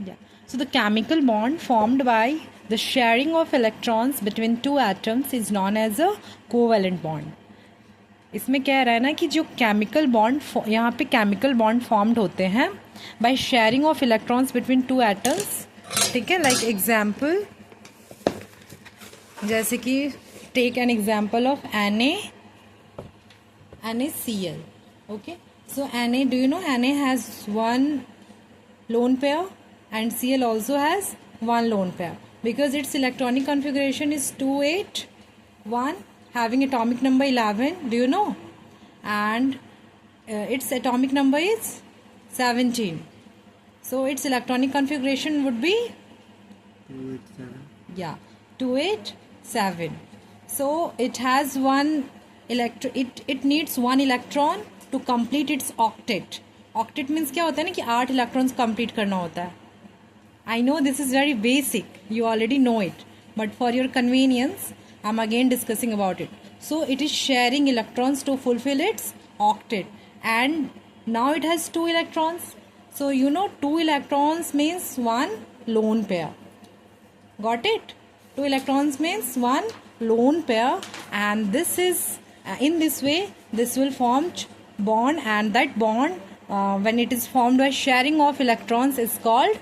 Yeah. So the chemical bond formed by the sharing of electrons between two atoms is known as a covalent bond. इसमें क्या रहा है ना कि जो केमिकल बॉन्ड यहाँ पे केमिकल बॉन्ड फॉर्म्ड होते हैं by sharing of electrons between two atoms. ठीक है, लाइक एग्जाम्पल, जैसे कि take an example of NaCl. Okay, so Na, do you know Na has one lone pair and Cl also has one lone pair because its electronic configuration is 281 having atomic number 11, do you know, and its atomic number is 17, so its electronic configuration would be 287. Yeah, 287. So it has one it needs one electron to complete its octet. Octet means क्या होता है ना कि 8 electrons complete करना होता है. I know this is very basic, you already know it, but for your convenience I'm again discussing about it. So it is sharing electrons to fulfill its octet, and now it has 2 electrons. So you know 2 electrons means one lone pair. Got it? 2 electrons means one lone pair, and this is in this way this will form bond, and that bond when it is formed by sharing of electrons is called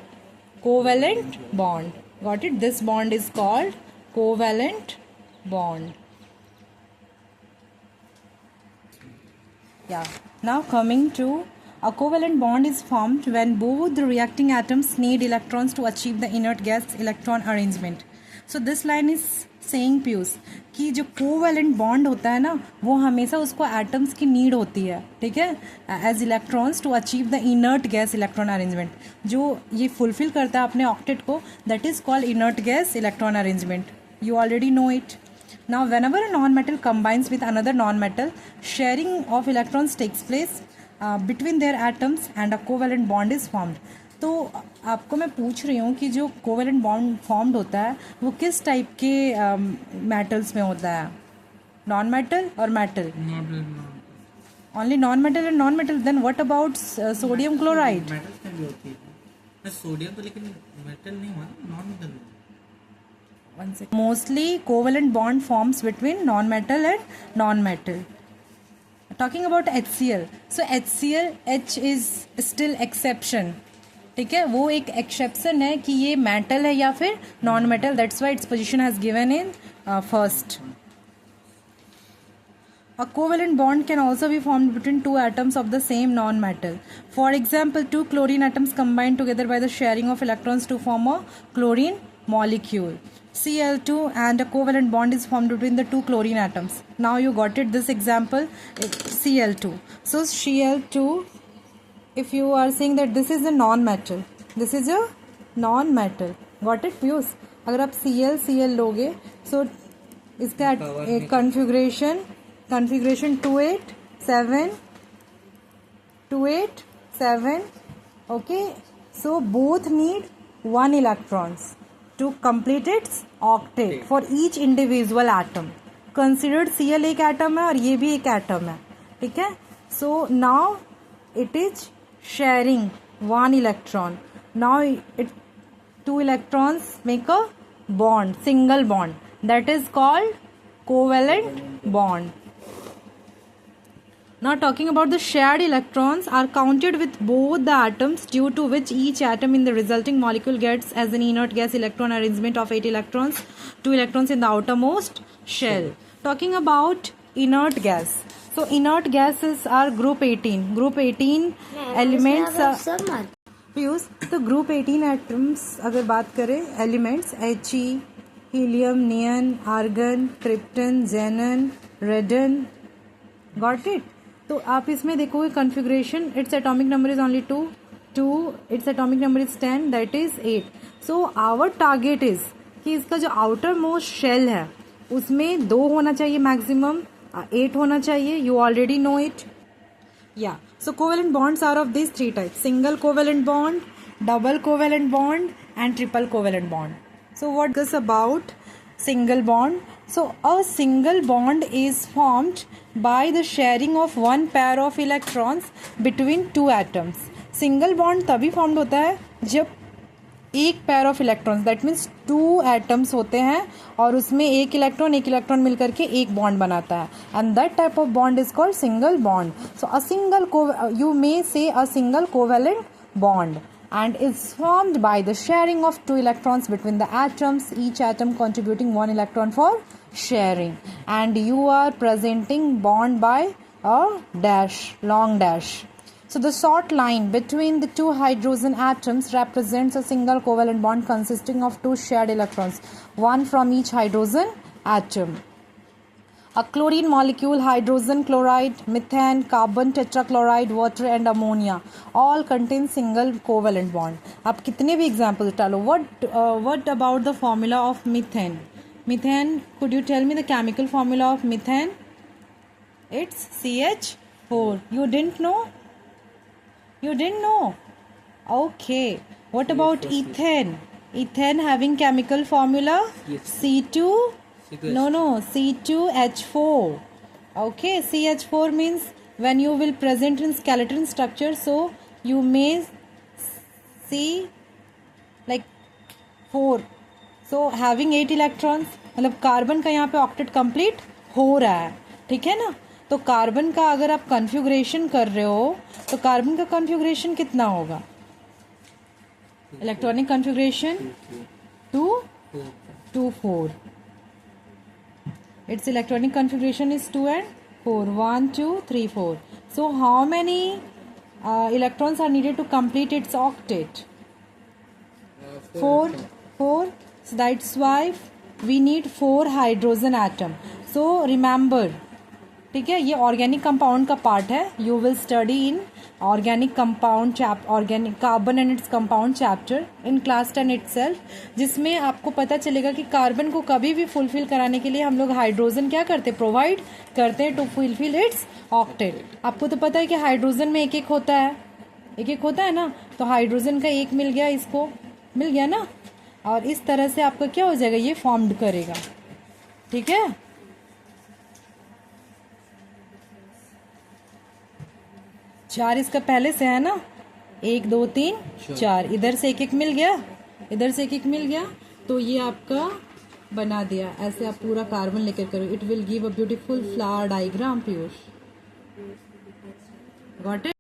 covalent bond. Got it? This bond is called covalent bond. Yeah. Now coming to a covalent bond is formed when both the reacting atoms need electrons to achieve the inert gas electron arrangement. So this line is saying Piyush कि जो covalent bond होता है ना वो हमेशा उसको atoms की need होती है. ठीक है, as electrons to achieve the inert gas electron arrangement. जो ये फुलफिल करता है अपने ऑक्टेट को, that is called inert gas electron arrangement. You already know it. Now whenever a non-metal combines with another non-metal, sharing of electrons takes place between their atoms and a covalent bond is formed. तो आपको मैं पूछ रही हूँ कि जो covalent bond formed होता है वो किस टाइप के मेटल्स में होता है, नॉन मेटल और metal? Only non metal and non metal. Then what about sodium chloride? Metal भी होती है सोडियम तो, लेकिन मेटल नहीं हुआ, non metal. Mostly covalent bond forms between non-metal and non-metal. Talking about HCl, so HCl, H is still exception. ठीक है, वो एक एक्सेप्शन है कि ये मेटल है या फिर non metal. That's why its position has given in first. A covalent bond can also be formed between two atoms of the same non-metal. For example, two chlorine atoms combine together by the sharing of electrons to form a chlorine molecule. Cl2 and a covalent bond is formed between the two chlorine atoms. Now you got it, this example, Cl2. So Cl2, if you are saying that this is a non-metal, this is a non-metal. Got it, Piyush? अगर आप Cl लोगे, so इसका configuration 287. Okay, so both need one electrons to complete its octet for each individual atom. Considered Cl एक atom है और ये भी एक atom है. ठीक है, so now it is sharing one electron. Now two electrons make a bond, single bond, that is called covalent bond. Now talking about the shared electrons are counted with both the atoms, due to which each atom in the resulting molecule gets as an inert gas electron arrangement of 8 electrons, 2 electrons in the outermost shell. Talking about inert gas, so inert gases are group 18. Group 18 elements are Piyush, तो group 18 atoms अगर बात करें elements, He, helium, neon, argon, krypton, xenon, radon. Got it? तो आप इसमें देखोगे configuration, its atomic number is only 2, its atomic number is 10, that is 8. So our target is कि इसका जो outer most shell है उसमें 2 होना चाहिए maximum, 8 होना चाहिए. You already know it. Yeah. So covalent bonds are of these 3 types: single covalent bond, double covalent bond, and triple covalent bond. So what is about single bond? So a single bond is formed by the sharing of one pair of electrons between two atoms. Single bond तभी formed होता है जब एक pair of electrons, that means 2 atoms होते हैं और उसमें एक इलेक्ट्रॉन मिलकर के एक बॉन्ड बनाता है, and that type of bond is called single bond. So a single you may say a single covalent bond and is formed by the sharing of 2 electrons between the atoms, each atom contributing 1 electron for sharing, and you are presenting bond by a dash, long dash. So the short line between the 2 hydrogen atoms represents a single covalent bond consisting of 2 shared electrons, one from each hydrogen atom. A chlorine molecule, hydrogen chloride, methane, carbon tetrachloride, water and ammonia all contain single covalent bond. आप कितने भी examples डालो. What about the formula of methane? Methane, could you tell me the chemical formula of methane? It's CH4. You didn't know? You didn't know? Okay. What about ethane? Ethane having chemical formula? C2. No, C2H4. Okay, CH4 means when you will present in skeleton structure, so you may see like 4. So having 8 electrons, मतलब carbon का यहाँ पे octet complete हो रहा है, ठीक है ना. तो कार्बन का अगर आप कन्फिग्रेशन कर रहे हो तो कार्बन का कन्फिग्रेशन कितना होगा? Electronic configuration 2 4. Its electronic configuration is 2 and 4. 1, 2, 3, 4. So how many electrons are needed to complete its octet? 4. So that's why we need 4 hydrogen atom. So remember, ठीक है, ये ऑर्गेनिक कंपाउंड का पार्ट है. You will study in organic compound organic carbon and its compound chapter in class 10 itself, जिसमें आपको पता चलेगा कि कार्बन को कभी भी फुलफिल कराने के लिए हम लोग हाइड्रोजन क्या करते हैं, प्रोवाइड करते हैं टू फुलफिल इट्स ऑक्टेट. आपको तो पता है कि हाइड्रोजन में एक एक होता है ना. तो हाइड्रोजन का एक मिल गया, इसको मिल गया ना, और इस तरह से आपका क्या हो जाएगा, ये फॉर्म्ड करेगा. ठीक है. चार इसका पहले से है ना, 1 2 3 4, इधर से एक एक मिल गया, तो ये आपका बना दिया. ऐसे आप पूरा कार्बन लेकर करो. It will give a beautiful flower diagram. Piyush, got it?